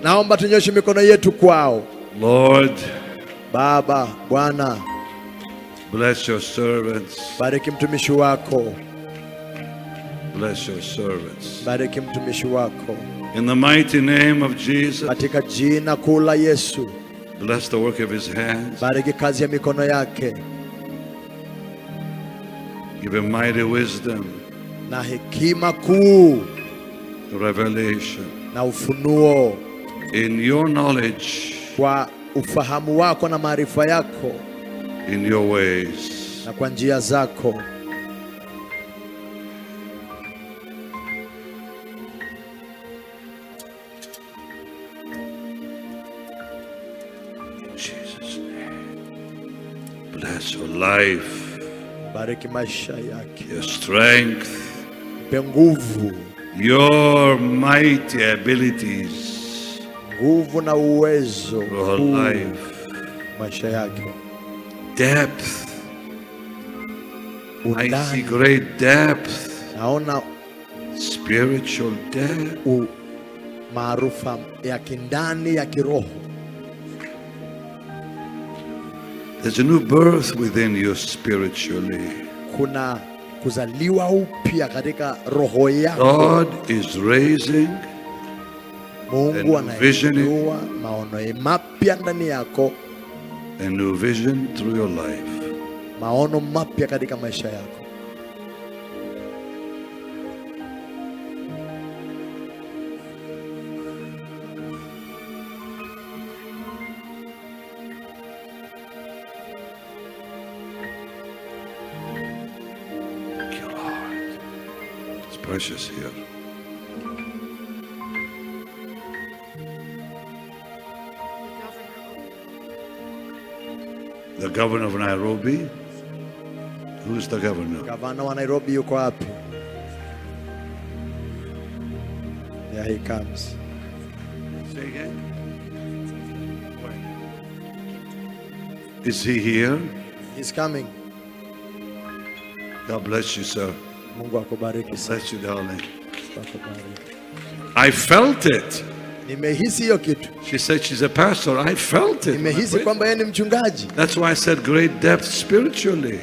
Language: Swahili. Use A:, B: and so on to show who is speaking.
A: Naomba tunyoshe mikono yetu kwao.
B: Lord,
A: Baba, Bwana,
B: bless your servants.
A: bariki mtumishi wako.
B: Bless your servants.
A: Bariki mtumishi wako.
B: In the mighty name of Jesus,
A: Katika jina kuu la Yesu.
B: bless the work of his hands.
A: Bariki kazi ya mikono yake.
B: Give him mighty wisdom,
A: Na hekima kuu
B: revelation.
A: na ufunuo.
B: In your knowledge,
A: Kwa ufahamu wako na maarifa yako.
B: in your ways.
A: Na kwa njia zako.
B: In Jesus' name. Bless your life,
A: Bariki maisha yake.
B: your strength,
A: Mpe nguvu.
B: your mighty abilities
A: Nguvu na uwezo
B: for her
A: kuu
B: life.
A: maisha yake.
B: Depth. I see
A: Undani.
B: great depth,
A: Naona
B: spiritual depth.
A: maarufa ya kindani ya kiroho.
B: There's a new birth within you spiritually.
A: Kuna kuzaliwa upya katika roho yako.
B: God is raising
A: Mungu
B: and visioning.
A: anainua maono mapya ndani yako,
B: a new vision through your life.
A: maono mapya katika maisha yako.
B: Thank you, Lord. It's precious here. The governor of Nairobi. Who's the governor?
A: Gavana wa Nairobi yuko wapi? Yeah, he comes.
B: Say again. Is he here?
A: He's coming.
B: God bless you, sir.
A: Mungu akubariki sana.
B: Bless you, darling.
A: Akubariki.
B: I felt it.
A: Nimehisi hiyo kitu.
B: She said she's a pastor. I felt it.
A: Nimehisi kwamba yeye ni mchungaji.
B: That's why I said great depth spiritually.